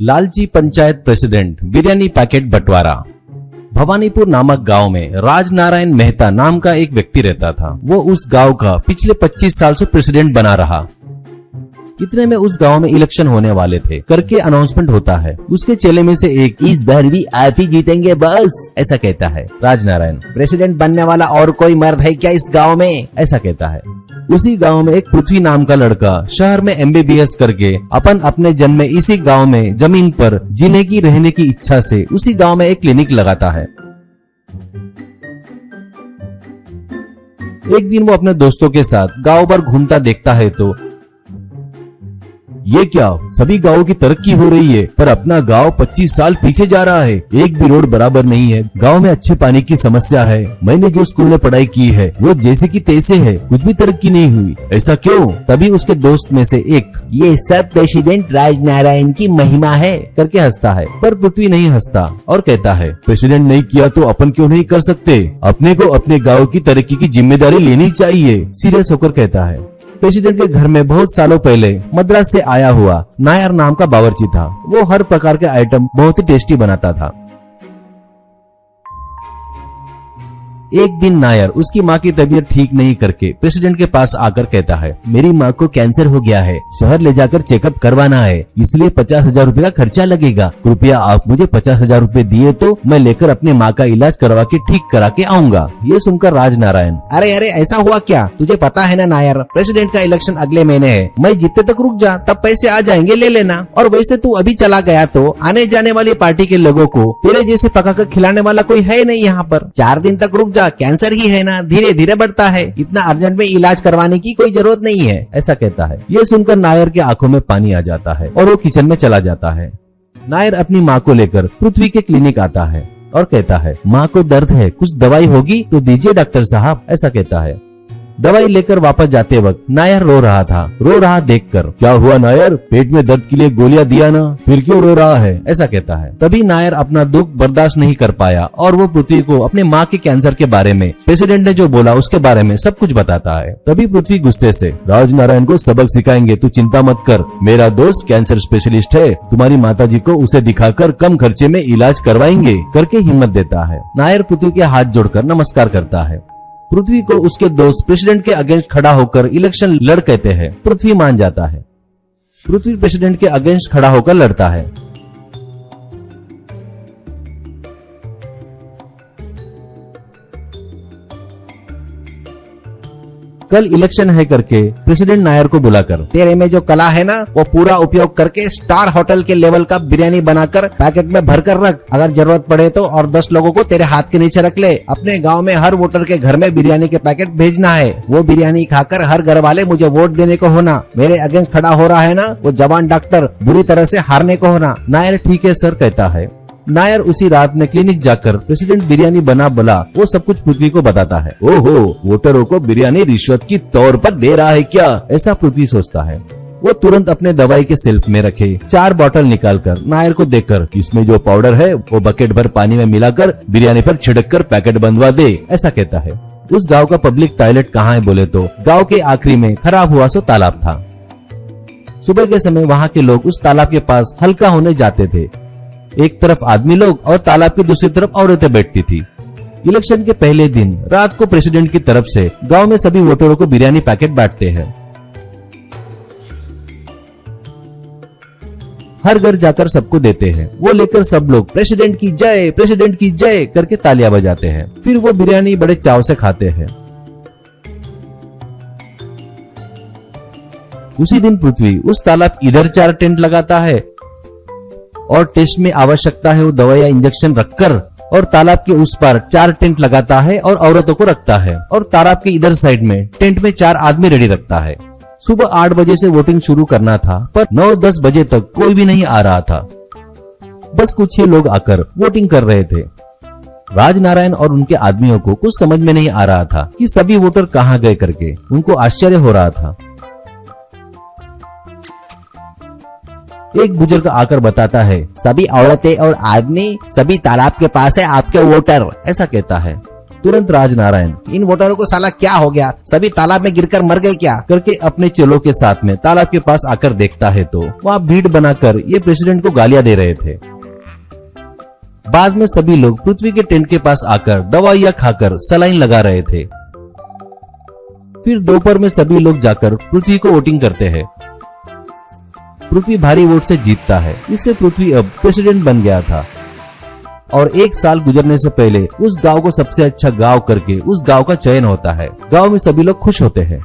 लालची panchayat president biryani packet बंटवारा। भवानीपुर नामक गांव में राजनारायण मेहता नाम का एक व्यक्ति रहता था। वो उस गांव का पिछले 25 साल से प्रेसिडेंट बना रहा। इतने में उस गांव में इलेक्शन होने वाले थे करके अनाउंसमेंट होता है। उसके चेले में से एक, इस बार भी आप ही जीतेंगे बस, ऐसा कहता है। राजनारायण, प्रेसिडेंट बनने वाला और कोई मर्द है क्या इस गांव में, ऐसा कहता है। उसी गांव में एक पृथ्वी नाम का लड़का शहर में MBBS करके अपने जन्म में इसी गांव में जमीन पर जीने की रहने की इच्छा से उसी गांव में एक क्लिनिक लगाता है। एक दिन वो अपने दोस्तों के साथ गांव भर घूमता देखता है तो ये क्या, सभी गांवों की तरक्की हो रही है पर अपना गांव 25 साल पीछे जा रहा है। एक भी रोड बराबर नहीं है, गांव में अच्छे पानी की समस्या है, मैंने जो स्कूल में पढ़ाई की है वो जैसे की तैसे है, कुछ भी तरक्की नहीं हुई, ऐसा क्यों? तभी उसके दोस्त में से एक, ये सब प्रेसिडेंट राजनारायण की महिमा है, करके हंसता है। पर पृथ्वी नहीं हंसता और कहता है, प्रेसिडेंट नहीं किया तो अपन क्यों नहीं कर सकते? अपने को अपने गाँव की तरक्की की जिम्मेदारी लेनी चाहिए, सीरियस होकर कहता है। प्रेसिडेंट के घर में बहुत सालों पहले मद्रास से आया हुआ नायर नाम का बावर्ची था। वो हर प्रकार के आइटम बहुत ही टेस्टी बनाता था। एक दिन नायर उसकी माँ की तबीयत ठीक नहीं करके प्रेसिडेंट के पास आकर कहता है, मेरी माँ को कैंसर हो गया है, शहर ले जाकर चेकअप करवाना है, इसलिए 50,000 रुपए का खर्चा लगेगा, कृपया आप मुझे 50,000 रुपए दिए तो मैं लेकर अपनी माँ का इलाज करवा के ठीक करा के आऊंगा। ये सुनकर राजनारायण, अरे ऐसा हुआ क्या? तुझे पता है ना नायर, प्रेसिडेंट का इलेक्शन अगले महीने है, मैं जीतते तक रुक जा, तब पैसे आ जाएंगे, ले लेना। और वैसे तू अभी चला गया तो आने जाने वाली पार्टी के लोगों को तेरे जैसे पकाकर खिलाने वाला कोई है नहीं यहाँ पर, 4 दिन तक रुक, कैंसर ही है ना, धीरे धीरे बढ़ता है, इतना अर्जेंट में इलाज करवाने की कोई जरूरत नहीं है, ऐसा कहता है। ये सुनकर नायर की आंखों में पानी आ जाता है और वो किचन में चला जाता है। नायर अपनी माँ को लेकर पृथ्वी के क्लिनिक आता है और कहता है, माँ को दर्द है, कुछ दवाई होगी तो दीजिए डॉक्टर साहब, ऐसा कहता है। दवाई लेकर वापस जाते वक्त नायर रो रहा था। रो रहा देखकर, क्या हुआ नायर, पेट में दर्द के लिए गोलियां दिया ना, फिर क्यों रो रहा है, ऐसा कहता है। तभी नायर अपना दुख बर्दाश्त नहीं कर पाया और वो पृथ्वी को अपने माँ के कैंसर के बारे में, प्रेसिडेंट ने जो बोला उसके बारे में सब कुछ बताता है। तभी पृथ्वी गुस्से से, राजनारायण को सबक सिखाएंगे, तू चिंता मत कर, मेरा दोस्त कैंसर स्पेशलिस्ट है, तुम्हारी माताजी को उसे दिखाकर कम खर्चे में इलाज करवाएंगे, करके हिम्मत देता है। नायर पृथ्वी के हाथ जोड़कर नमस्कार करता है। पृथ्वी को उसके दोस्त प्रेसिडेंट के अगेंस्ट खड़ा होकर इलेक्शन लड़ कहते हैं। पृथ्वी मान जाता है। पृथ्वी प्रेसिडेंट के अगेंस्ट खड़ा होकर लड़ता है। कल इलेक्शन है करके प्रेसिडेंट नायर को बुलाकर, तेरे में जो कला है ना वो पूरा उपयोग करके स्टार होटल के लेवल का बिरयानी बनाकर पैकेट में भरकर रख, अगर जरूरत पड़े तो और 10 लोगों को तेरे हाथ के नीचे रख ले। अपने गांव में हर वोटर के घर में बिरयानी के पैकेट भेजना है, वो बिरयानी खाकर हर घर वाले मुझे वोट देने को होना। मेरे अगेंस्ट खड़ा हो रहा है ना वो जवान डॉक्टर, बुरी तरह से हारने को होना। नायर ठीक है सर कहता है। नायर उसी रात में क्लिनिक जाकर प्रेसिडेंट बिरयानी बना वो सब कुछ पृथ्वी को बताता है। ओहो, वोटरों को बिरयानी रिश्वत की तौर पर दे रहा है क्या, ऐसा पृथ्वी सोचता है। वो तुरंत अपने दवाई के सेल्फ में रखे 4 बोतल निकालकर नायर को देकर, इसमें जो पाउडर है वो बकेट भर पानी में मिलाकर बिरयानी पर छिड़क कर पैकेट बंधवा दे, ऐसा कहता है। उस गाँव का पब्लिक टॉयलेट कहाँ है बोले तो गाँव के आखिरी में खराब हुआ सो तालाब था। सुबह के समय वहाँ के लोग उस तालाब के पास हल्का होने जाते थे। एक तरफ आदमी लोग और तालाब की दूसरी तरफ औरतें बैठती थी। इलेक्शन के पहले दिन रात को प्रेसिडेंट की तरफ से गांव में सभी वोटरों को बिरयानी पैकेट बांटते हैं। हर घर जाकर सबको देते हैं। वो लेकर सब लोग प्रेसिडेंट की जय करके तालियां बजाते हैं। फिर वो बिरयानी बड़े चाव से खाते हैं। उसी दिन पृथ्वी उस तालाब इधर 4 टेंट लगाता है और टेस्ट में आवश्यकता है वो दवा या इंजेक्शन रखकर, और तालाब के उस पार 4 टेंट लगाता है और औरतों को रखता है, और तालाब के इधर साइड में टेंट में 4 आदमी रेडी रखता है। सुबह 8 बजे से वोटिंग शुरू करना था पर 9-10 बजे तक कोई भी नहीं आ रहा था। बस कुछ ही लोग आकर वोटिंग कर रहे थे। राजनारायण और उनके आदमियों को कुछ समझ में नहीं आ रहा था कि सभी वोटर कहाँ गए करके। उनको आश्चर्य हो रहा था। एक बुजुर्ग आकर बताता है, सभी औरतें और आदमी सभी तालाब के पास है आपके वोटर, ऐसा कहता है। तुरंत राजनारायण इन वोटरों को साला क्या हो गया, सभी तालाब में गिरकर मर गए क्या? करके अपने चेलों के साथ में तालाब के पास आकर देखता है तो वहाँ भीड़ बनाकर ये प्रेसिडेंट को गालियां दे रहे थे। बाद में सभी लोग पृथ्वी के टेंट के पास आकर दवाइयां खाकर सलाइन लगा रहे थे। फिर दोपहर में सभी लोग जाकर पृथ्वी को वोटिंग करते हैं। पृथ्वी भारी वोट से जीतता है। इससे पृथ्वी अब प्रेसिडेंट बन गया था और 1 साल गुजरने से पहले उस गांव को सबसे अच्छा गांव करके उस गांव का चयन होता है। गांव में सभी लोग खुश होते हैं।